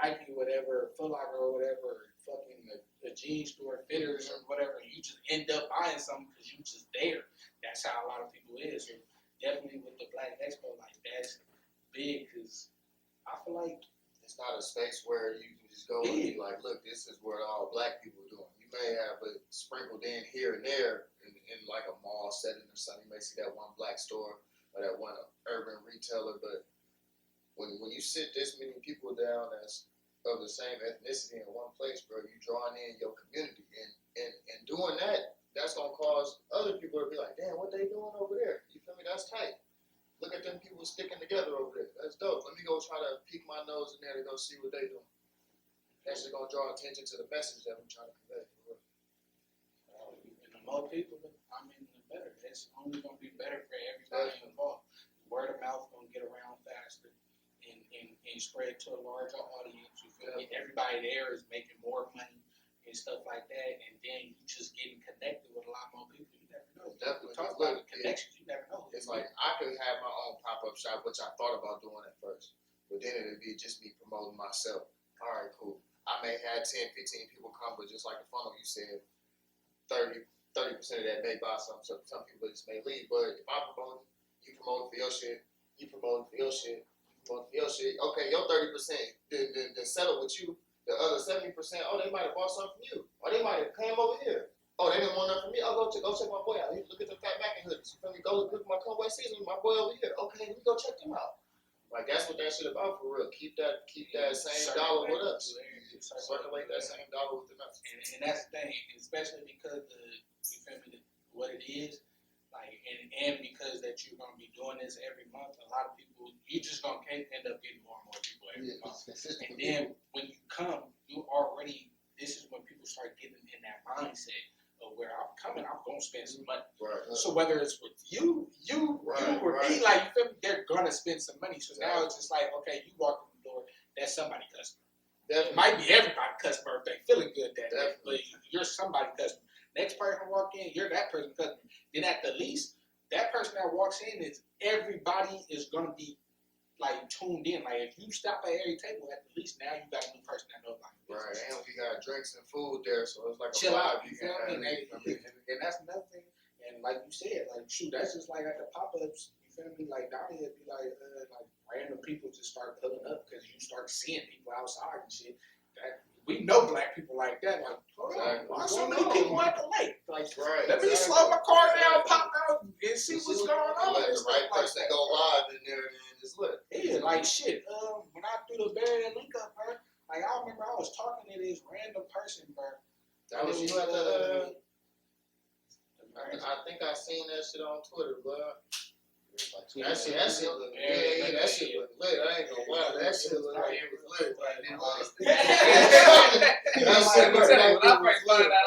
Nike or whatever, Foot Locker or whatever, fucking the jean store, Fitters or whatever. You just end up buying something because you just there. That's how a lot of people is. So definitely with the Black Expo, like, that's big because I feel like it's not a space where you can just go and be like, look, this is what all black people are doing. You may have it sprinkled in here and there in like a mall setting or something. You may see that one black store or that one urban retailer, but when you sit this many people down that's of the same ethnicity in one place, bro, you drawing in your community. And doing that, that's gonna cause other people to be like, damn, what they doing over there? You feel me? That's tight. Look at them people sticking together over there. That's dope. Let me go try to peek my nose in there to go see what they doing. That's just gonna draw attention to the message that I'm trying to convey. And the more people, I mean, the better. It's only gonna be better for everybody involved. Word of mouth gonna get around faster and spread to a larger audience. You feel me? Everybody there is making more money and stuff like that, and then you just getting connected with a lot more people. You never know. Definitely. Talk about connections. You never know. It's like I could have my own pop-up shop, which I thought about doing at first, but then it'd be just me promoting myself. All right, cool. I may have 10, 15 people come, but just like the funnel you said, 30% of that may buy something. So some people just may leave. But if I'm promoting, you promoting for your shit, you promoting for your shit, you promoting for your shit. Okay, your 30% then settle with you. The other 70%, oh, they might have bought something from you, or they might have came over here. Oh, they didn't want nothing from me. I'll go check my boy out. Look at the FatMackin hoodies. You feel me? Go look at my Comewetseason, my boy over here. Okay, let me go check them out. Like that's what that shit about for real. Keep that same dollar with us. Circulate that same dollar with the us. And that's the thing, especially because you feel me, what it is, like, and because that you're gonna be doing this every month, a lot of people, you're just gonna end up getting more and more people every month. And then when you come, this is when people start getting in that mindset of where I'm coming, I'm gonna spend some money. Right. So whether it's with you or me, like, you feel me, they're gonna spend some money. So now it's just like, okay, you walk in the door, that's somebody's customer. It might be everybody's customer if they feeling good that day, but you're somebody's customer. Next person walk in, you're that person's customer. Then at the least, that person that walks in everybody is gonna be like tuned in. Like if you stop at every table, at the least now you got a new person that knows about it. Right, and we got drinks and food there, so it's like a chill out, vibe. you feel me? And that's another thing. And like you said, like shoot, that's just like at the pop-ups. You feel me? Like Donnie would be like random people just start pulling up because you start seeing people outside and shit. We know black people like that. Like, hold on, why so many people at the lake? Like, let me slow my car down, pop out, and see what's going on. Let the right person go live in there, and it's lit. Yeah, like shit. When I threw the Barry and link up, bro, like I remember I was talking to this random person, bro. That was you at the. I think I seen that shit on Twitter, but. That shit look lit. That shit look lit. I ain't gonna lie. That shit look like it was lit. Like it was. That shit look like it was lit. That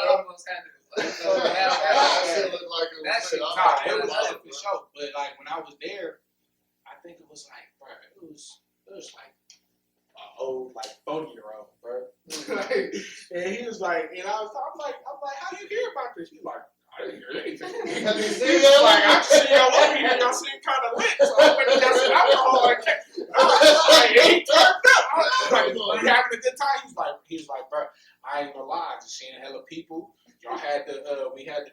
shit look like it was lit. It was lit for sure. But like when I was there, I think it was like, bro, it was like an old, like 40-year-old, bro. And he was like, and I'm like, how you hear about this? He's like, I didn't hear anything. He was like, I see y'all over here, y'all seem kind of lit. So I went and got some alcohol like that. I was like, he turned up. I was like, you having a good time? He's like, bro, I ain't gonna lie, I just seen a hell of people. Y'all had we had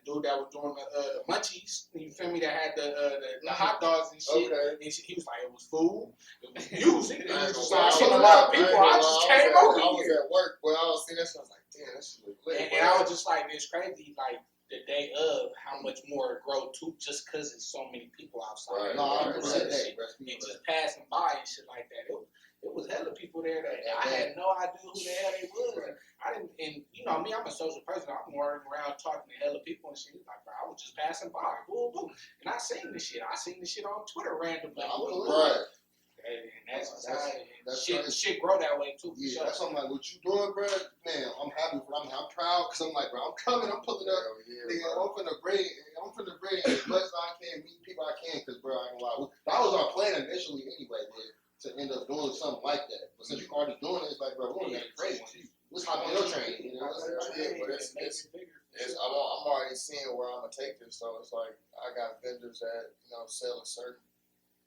munchies. You feel me? That had the hot dogs and shit. Okay. And he was like, it was food, it was music. And I he ain't was gonna like, I lie, seen a lot of people. I just came over I was here. at work, but I was seeing that shit. I was like, damn, that shit look lit. And I was just like, it's crazy, like the day of how much more it grow too, just because there's so many people outside. Right. No, I Right. remember that day, bro. And just passing by and shit like that. It was hella people there that I had no idea who the hell they was. I didn't, and you know me, I'm a social person. I'm running around talking to hella people and shit. Like, bro, I was just passing by, boom, boom, and I seen this shit. I seen this shit on Twitter randomly. Right. And that's Shit grow that way too. Yeah, that's something like what you doing, bro. Man, I'm happy for. I'm proud because I'm like, bro, I'm coming. I'm pulling up. Nigga, I'm finna bring as much as I can, meet people I can, because bro, I ain't gonna lie. That was our plan initially anyway, man, to end up doing something like that. But since you already doing it, it's like, bro, we're gonna get crazy. Let's hop on your train. You know, I'm already seeing where I'm gonna take this. So it's like I got vendors that sell a certain.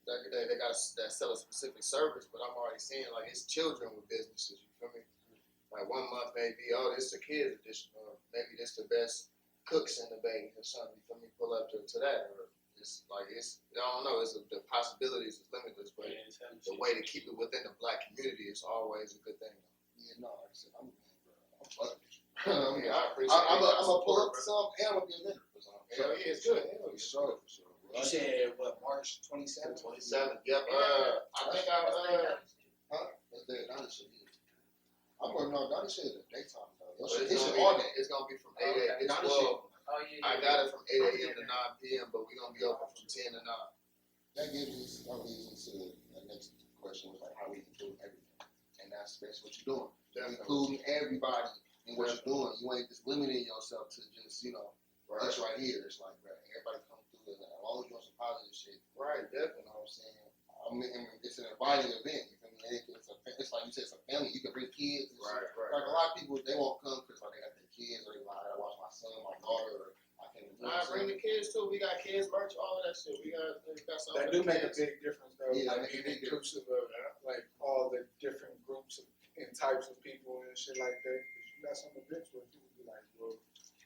They got that sell a specific service, but I'm already seeing like it's children with businesses. You feel me? Like 1 month maybe, oh, this the kids edition, or maybe this the best cooks in the Bay or something. You feel me? Pull up to that, or it's like I don't know. The possibilities is limitless, but the way to keep it within the Black community is always a good thing. Yeah, no, like I said, I'm fucking with you. Yeah, I appreciate it. I'm gonna pull up some, and I'm gonna be a vendor for some. Hell yeah, it's good. For sure. You said what, March 27th? 27th. Yep. I think That's the Donnie shit. I'm working on Donnie shit in the daytime though. It's gonna be from 8 a.m. It's 12. I got it from 8 a.m. to 9 p.m. But we're gonna be open from 10 to 9. That gives me into the next question was like how we include everything, and that's basically what you're doing. Including everybody in what you're doing. You ain't just limiting yourself to just this right here. It's like, bro, everybody come through it. I'm always doing some positive shit. Right, definitely. You know what I'm saying? It's an inviting event. You feel me? It's like you said, it's a family. You can bring kids. And Right. Like a lot of people, they won't come because like they got their kids, or they like, I gotta watch my son, my daughter, or I can't. Bring the kids too. We got kids merch, all of that shit. We got something. That do make a big difference though. Yeah, like make a being big inclusive of like all the different groups and types of people and shit like that. Cause you got some events where people be like, well,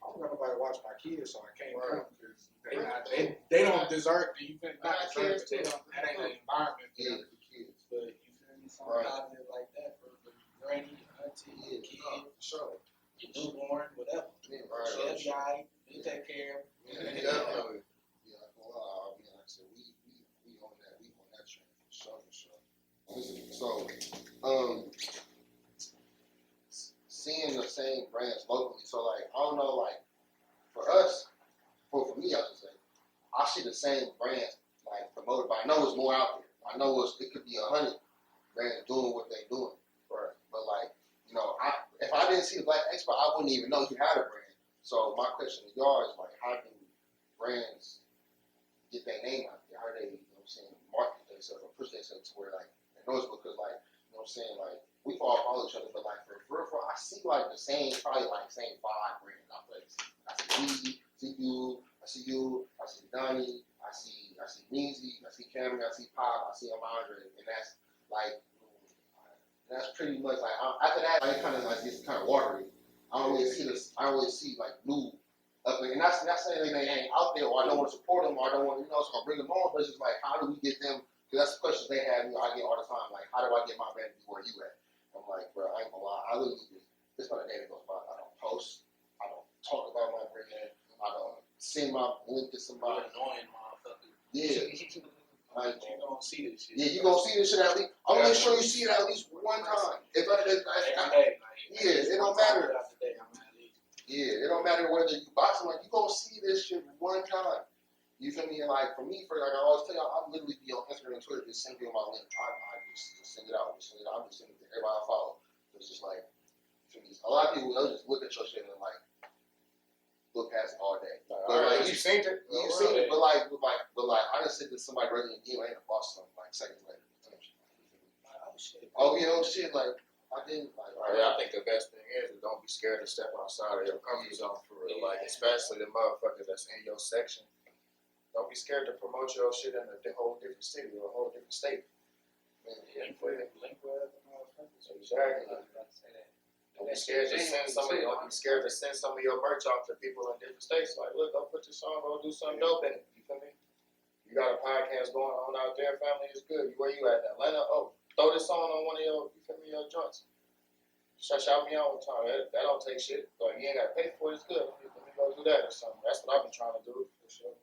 I don't got nobody to watch my kids, so I can't come because they don't deserve it. You feel not deserve it. They don't. That ain't an environment for them. For kids. But you feel me? Something positive like that for your granny, auntie, your kid, For sure. your newborn, whatever. Yeah, They'll be alright. You take care of them. Definitely. Yeah, like I said, we on that. We on that train for sure, for sure. So, seeing the same brands locally. So, like, I don't know, like, for us, for me, I should say, I see the same brands like promoted, but I know it's more out there. I know it could be 100 brands doing what they're doing. Right. But like, if I didn't see the Black Expo, I wouldn't even know you had a brand. So my question to y'all is like, how do brands get their name out there? How do they, market themselves or push themselves to where like they know it's because like, like we all follow each other, but like for I see like the same, probably like same 5 brands out there. I see you, I see Donnie, I see Meezy, I see Cameron, I see Pop, I see Amandra, and that's pretty much like after that, like, it kind of like gets kind of watery. I don't really see like new up there, and that's saying they ain't out there, or I don't want to support them, or I don't want so bring them on. But it's just like, how do we get them? Because that's the questions they have. I get all the time. Like, how do I get my brand to be where you at? I'm like, bro, I ain't gonna lie. I literally just this not a day that goes by. I don't post. I don't talk about my brand. I don't send my link to somebody. Annoying motherfucker. Yeah. Like, you gonna see this shit. Yeah, you gonna see this shit at least. I'm gonna make sure you see it at least one time. It don't matter. Yeah, it don't matter whether you buy something. Like, you gonna see this shit one time. You feel me? And like for me, like I always tell y'all, I literally be on Instagram and Twitter just send people my link. I just send it out. I'm just sending it to everybody I follow. It's just like, a lot of people they'll just look at your shit and like look past it all day. But You seen it? You seen it, but like I just said to somebody rather than you, I ain't a boss something like seconds later. Oh shit, like I didn't like. I think the best thing is don't be scared to step outside of your comfort zone for real. Like especially the motherfuckers that's in your section. Don't be scared to promote your shit in a whole different city or a whole different state. Link with other motherfuckers. Exactly. Don't be scared to send some of your, merch off to people in different states. Like, look, go put your song, go do something dope in it. You feel me? You got a podcast going on out there, family is good. Where you at? Atlanta? Oh, throw this song on one of your, you feel me, your joints. Shout me out one time. That don't take shit. Like, you ain't got to pay for it. It's good. Let me go do that or something. That's what I've been trying to do for sure.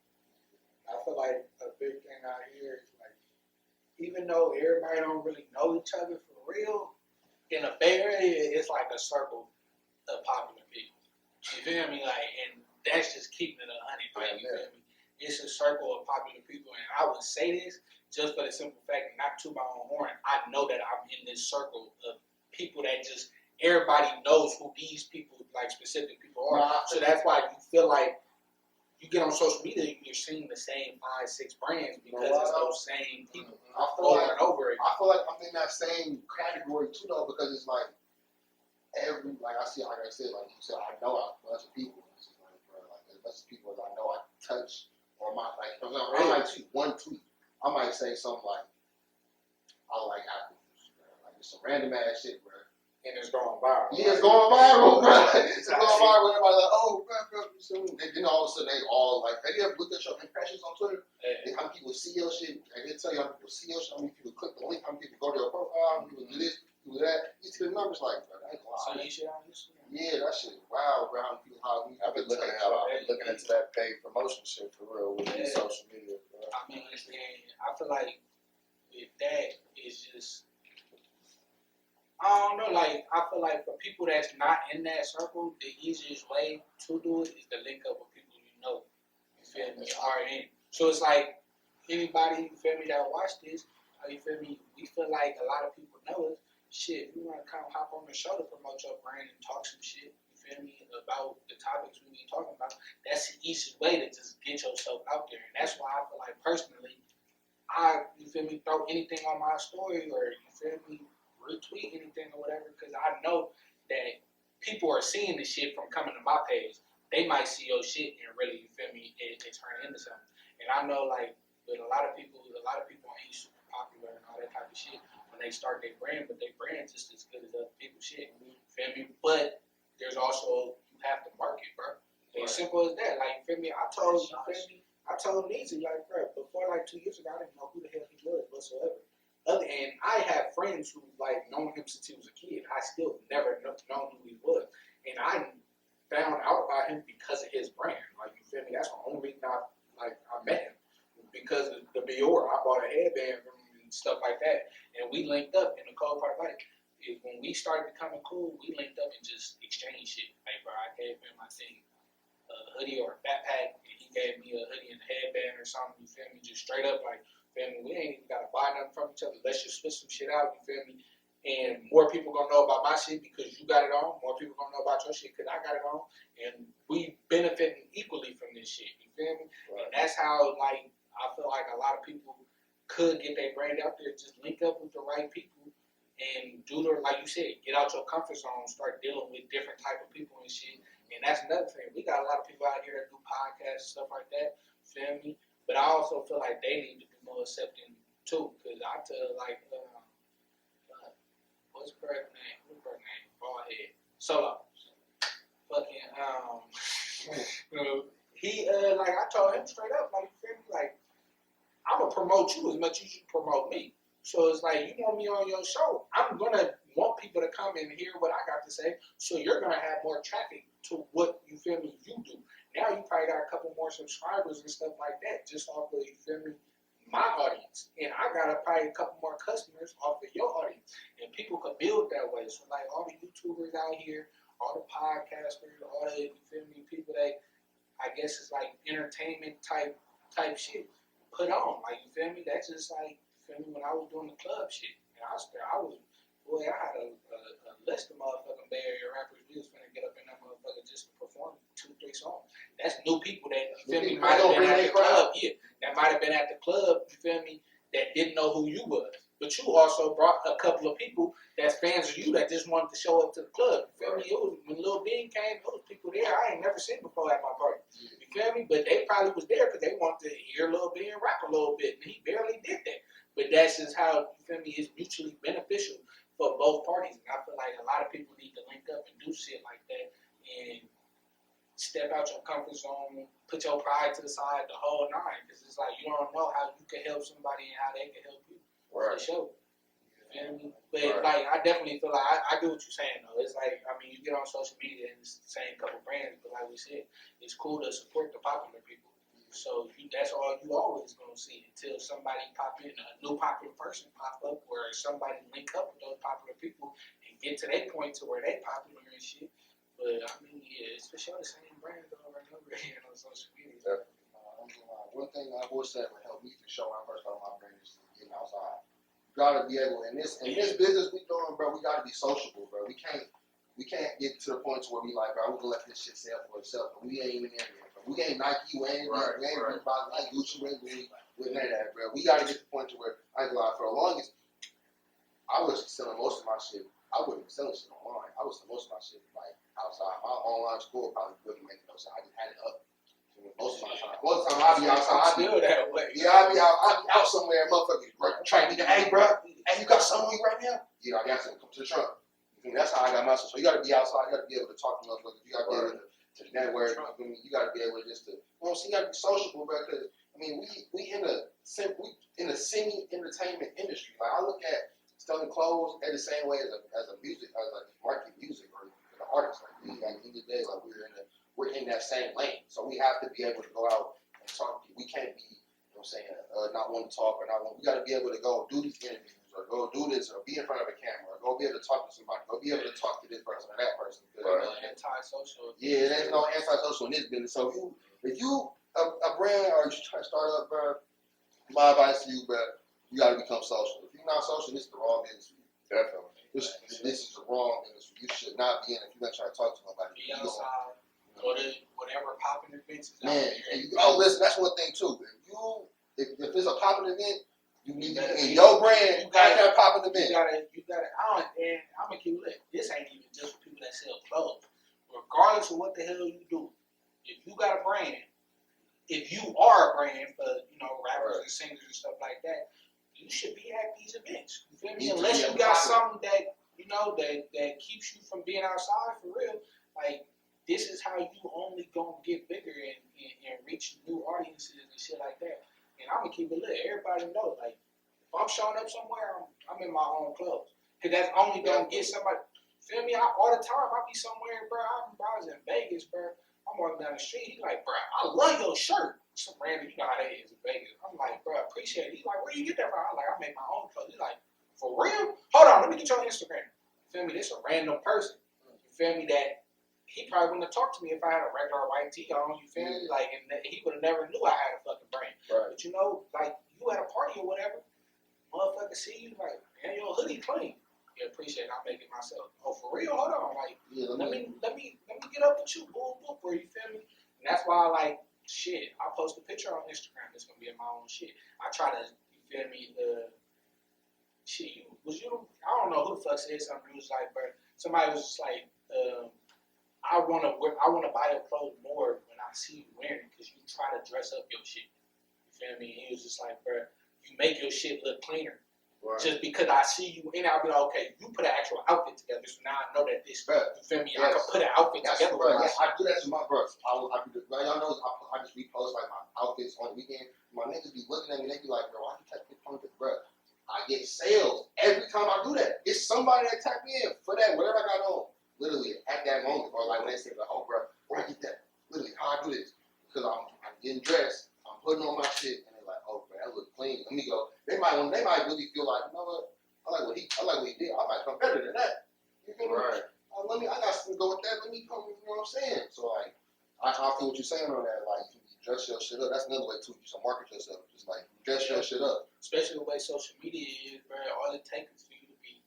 I feel like a big thing out here is like, even though everybody don't really know each other for real, in the Bay Area, it's like a circle of popular people. You feel me? Like, and that's just keeping it 100. Like, you feel me? It's a circle of popular people, and I would say this just for the simple fact, not to my own horn. I know that I'm in this circle of people that just everybody knows who these people, like specific people are. So that's why you feel like you get on social media, you're seeing the same 5-6 brands because it's those same people over and over again. I feel like I'm in that same category too, though, because it's like like I said, like you said, I know a bunch of people. It's just like, bro, like as much as people as I know, I touch or my like. I might tweet one tweet. I might say something like, "I like apple juice," bro. Like it's some random ass shit, bro. And it's going viral. Yeah, it's going viral, bro. It's going viral. Everybody's like, "Oh, bro, you see me?" Then all of a sudden, they all like, have you ever looked at your impressions on Twitter? And how many people see your shit? And they tell you how many people see your shit, how many people click the link, how many people go to your profile, how many people do this, do that. You see the numbers, like, bro, that ain't wild. So you shit on Instagram? Yeah, that shit wild, bro. How many people, I've been looking into that paid promotion shit for real with social media, bro. I mean, I feel like with that, it's just, I don't know, like, I feel like for people that's not in that circle, the easiest way to do it is to link up with people you know, you feel me, are in. So it's like, anybody, you feel me, that watch this, you feel me, we feel like a lot of people know us. Shit, we want to come hop on the show to promote your brand and talk some shit, you feel me, about the topics we be talking about. That's the easiest way to just get yourself out there. And that's why I feel like, personally, you feel me, throw anything on my story or, you feel me, retweet anything or whatever, because I know that people are seeing the shit from coming to my page. They might see your shit and really, you feel me, it turn into something. And I know, like, with a lot of people ain't super popular and all that type of shit when they start their brand, but their brand just as good as other people's shit. You feel me? But there's also, you have to market, bro. As simple as that. Like, you feel me? I told Neezy, like, bro, before like 2 years ago, I didn't know who the hell he was whatsoever. And I have friends who like known him since he was a kid. I still never known who he was, and I found out about him because of his brand. Like, you feel me? That's the only reason I met him, because of the Bior. I bought a headband from him and stuff like that, and we linked up. And the cool part about it is when we started becoming cool, we linked up and just exchanged shit. Like, bro, I gave him, I think, a hoodie or a backpack, and he gave me a hoodie and a headband or something. You feel me? Just straight up like. Feel me? We ain't even gotta buy nothing from each other. Let's just switch some shit out. You feel me? And more people gonna know about my shit because you got it on. More people gonna know about your shit because I got it on. And we benefiting equally from this shit. You feel me? Right. And that's how, like, I feel like a lot of people could get their brand out there. Just link up with the right people and do the, like you said, get out your comfort zone. Start dealing with different type of people and shit. And that's another thing. We got a lot of people out here that do podcasts and stuff like that. Feel me? But I also feel like they need to be more accepting too, because I tell like, what's her name? Bald head. Solo. Fucking, he, like I told him straight up, like, you feel me? Like, I'm gonna promote you as much as you promote me. So it's like, you want me on your show, I'm gonna want people to come and hear what I got to say, so you're gonna have more traffic to what, you feel me, you do. Now you probably got a couple more subscribers and stuff like that just off of, you feel me, my audience. And I got probably a couple more customers off of your audience. And people could build that way. So like all the YouTubers out here, all the podcasters, all the, you feel me, people that I guess is like entertainment type shit put on. Like, you feel me? That's just like, you feel me, when I was doing the club shit. And I had a list of motherfucking Bay Area rappers. We was finna get up in that motherfucker just to perform 2-3 songs. That's new people that, you feel me, might have been at the club. Yeah, that might have been at the club, you feel me, that didn't know who you was. But you also brought a couple of people that's fans of you that just wanted to show up to the club. You feel me? It was, when Lil Bean came, those people there I ain't never seen before at my party. You feel me? But they probably was there because they wanted to hear Lil Bean rap a little bit. And he barely did that. But that's just how, you feel me, it's mutually beneficial for both parties. And I feel like a lot of people need to link up and do shit like that and step out your comfort zone, put your pride to the side, the whole nine. Because it's like you don't know how you can help somebody and how they can help you. Right. For sure. You feel me? But like, I definitely feel like I get what you're saying though. It's like, I mean, you get on social media and it's the same couple brands, but like we said, it's cool to support the popular people. So that's all you always gonna see until somebody pop in, a new popular person pop up, where somebody link up with those popular people and get to that point to where they popular and shit. But I mean, yeah, it's for sure the same brand over and over again on social media. One thing I will say would help me for sure when I first started my brand is getting outside. You gotta be able in this business we doing, bro. We gotta be sociable, bro. We can't get to the point where we like, bro, we gonna let this shit sell for itself. But we ain't even in there, bro. We ain't Nike, we ain't Reebok, like Gucci, we ain't with none of that, bro. We gotta get to the point to where I ain't gonna lie, for the longest, I was selling most of my shit. I wasn't selling shit online. I was selling most of my shit like outside. My online store probably wouldn't make no sense. I just had it up. Most of my time. Most of the time I be outside. I Still that way. Yeah, I be out somewhere, motherfuckers trying to get, hey, bro, hey, you got something right now? Yeah, I got something. Come to the trunk. That's how I got my stuff. So you gotta be outside. You gotta be able to talk to motherfuckers. You gotta be able to network. You gotta be able to just to, you gotta be sociable, bro. Because I mean, we in a semi-entertainment industry. Like I look at selling clothes at the same way as a music, as like market music or an artist. Like we, at the end of the day, like we're in that same lane. So we have to be able to go out and talk. We can't be, you know what I'm saying, not want to talk or not want. We got to be able to go do these interviews or go do this or be in front of a camera or go be able to talk to somebody. Go be able to talk to this person or that person. Anti-social. Yeah, there's no anti-social in this business. So if you a brand or you try to start up, bro, my advice to you, bro, you got to become social. If you're not social, this is the wrong business for you. Definitely. This is the wrong business for you. You should not be in it if you're not trying to talk to nobody. Be outside. Go to whatever popping events is out Man, there. listen, that's one thing too. If it's a popping event, you need to in your brand. You got that popping event. You gotta. I'm gonna keep it lit. This ain't even just for people that sell clothes. Regardless of what the hell you do, if you got a brand, if you are a brand for rappers and singers and stuff like that, you should be at these events. You feel me? Unless you got something that that keeps you from being outside for real, like. This is how you only gonna get bigger and reach new audiences and shit like that. And I'm gonna keep it lit. Everybody know, like, if I'm showing up somewhere, I'm in my own clothes. Cause that's only gonna get somebody. Feel me? All the time, I be somewhere, bro. I was in Vegas, bro. I'm walking down the street. He's like, bro, I love your shirt. Some random, you know how that is in Vegas. I'm like, bro, I appreciate it. He's like, where you get that from? I'm like, I make my own clothes. He's like, for real? Hold on, let me get your Instagram. Feel me? This a random person. You feel me? That. He probably wouldn't have talked to me if I had a regular white tee on, you feel me? Like, and he would have never knew I had a fucking brand. Right. But like, you at a party or whatever, motherfucker see you, like, man, your hoodie clean. You appreciate it, I'll make it myself. Oh, for real? Hold on. Like, let me get up with you, boom, where you feel me? And that's why I like, shit, I post a picture on Instagram, it's gonna be in my own shit. I try to, you feel me, shit, I don't know who the fuck said something, it was like, bro, somebody was just like, I want to buy your clothes more when I see you wearing it because you try to dress up your shit. You feel me? And he was just like, bro, you make your shit look cleaner. Right. Just because I see you in it, I'll be like, okay, you put an actual outfit together, so now I know that this, you feel me? Yes. I can put an outfit together. Bro, I do that to my brothers. Y'all know I just repost like my outfits on the weekend. My niggas be looking at me, they be like, bro, why you take this punk, bro? I get sales every time I do that. It's somebody that tap me in for that, whatever I got on. Literally at that moment, or like when they say, like, oh, bro, where I get that? Literally, how I do this? Because I'm getting dressed, I'm putting on my shit, and they're like, oh, bro, that look clean. Let me go. They might really feel like, you know what? I like what he did. I might come better than that. You feel me? Right. I got something to go with that. Let me come. You know what I'm saying? So like, I feel what you're saying on that. Like, you dress your shit up. That's another way too. You should market yourself. Just like dress your shit up. Especially the way social media is, bro. All it takes is for you to be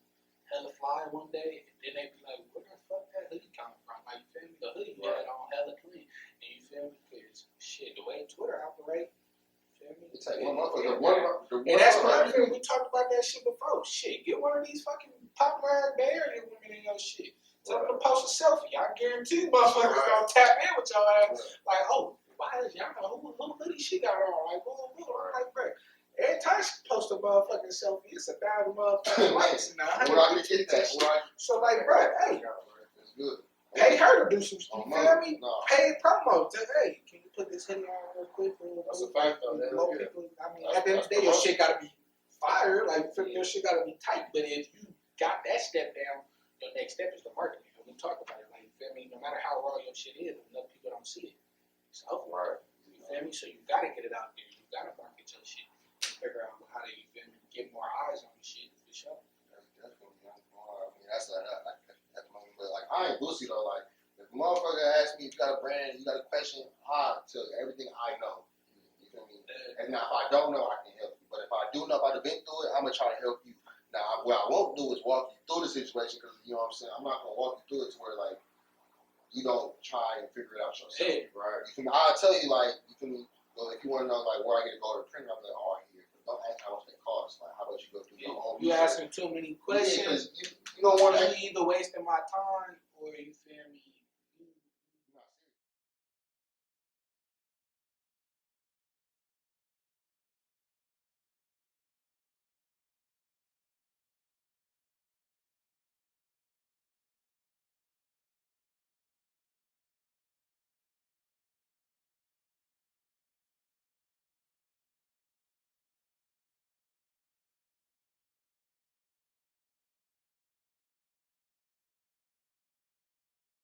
hella fly one day, and then they be like, where the fuck that hoodie come from? Like, you feel me? The hoodie you had on hella clean. And you feel me? Because, shit, the way Twitter operate, you feel me? It's like one motherfucker. And that's what we talked about that shit before. Shit, get one of these fucking popular ass Bay Area women in your shit. Tell them to post a selfie. I guarantee motherfuckers gonna tap in with your ass. Like, oh, why is y'all know who hoodie she got on? Like, I'm like, bro. Every time she post a motherfucking selfie, it's 1,000 motherfucking likes and 100 Where I can get that? So like, bro, hey, It's good. pay her to do some shit. Oh, You feel me? no. Pay promo. Just, hey, can you put this hoodie on real quick? That's a fact, though. More people. I mean, at the end of the day, your shit gotta be fire. Like, your shit gotta be tight. But if you got that step down, your next step is the marketing. And we talk about it. Like, you feel me? No matter how raw your shit is, enough people don't see it. It's out there. You feel me? So you gotta get it out there. You gotta market your shit. Figure out how to, you feel me, get more eyes on the shit for sure. That's gonna be hard. I mean, that's money. But like, I ain't bullshit though. Like, if a motherfucker asks me if you got a brand, you got a question, I tell you everything I know. You feel me? And now, if I don't know, I can help you. But if I do know, if I've been through it, I'm gonna try to help you. Now, what I won't do is walk you through the situation because you know what I'm saying. I'm not gonna walk you through it to where like you don't try and figure it out yourself. Yeah. Right? You feel me? I'll tell you like you feel me. Well, if you want to know like where I get to go to the printer, I'm like, oh, here. Don't ask how much they cost. Like, how about you go through your own You research? asking too many questions. You don't want to. You either wasting my time